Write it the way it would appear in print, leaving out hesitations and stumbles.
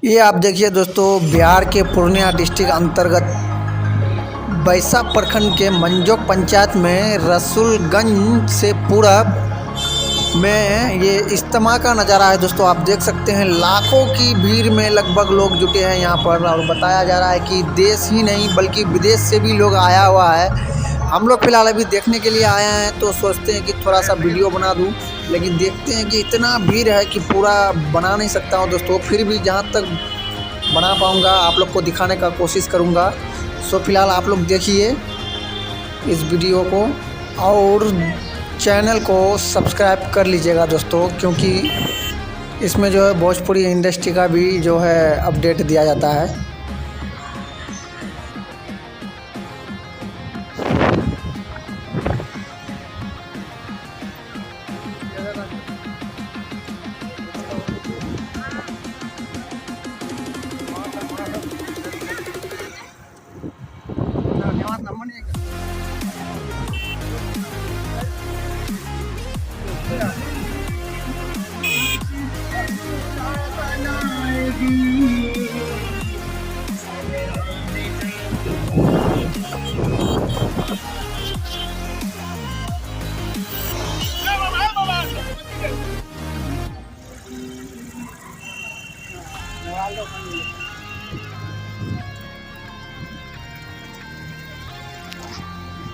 ये आप देखिए दोस्तों, बिहार के पूर्णिया डिस्ट्रिक्ट अंतर्गत बैसा प्रखंड के मंजोक पंचायत में रसूलगंज से पूरब में ये इज्तिमा का नज़ारा है। दोस्तों आप देख सकते हैं, लाखों की भीड़ में लगभग लोग जुटे हैं यहाँ पर, और बताया जा रहा है कि देश ही नहीं बल्कि विदेश से भी लोग आया हुआ है। हम लोग फिलहाल अभी देखने के लिए आए हैं, तो सोचते हैं कि थोड़ा सा वीडियो बना दूं, लेकिन देखते हैं कि इतना भीड़ है कि पूरा बना नहीं सकता हूं दोस्तों। फिर भी जहां तक बना पाऊंगा आप लोग को दिखाने का कोशिश करूंगा। सो फिलहाल आप लोग देखिए इस वीडियो को, और चैनल को सब्सक्राइब कर लीजिएगा दोस्तों, क्योंकि इसमें जो है भोजपुरी इंडस्ट्री का भी जो है अपडेट दिया जाता है।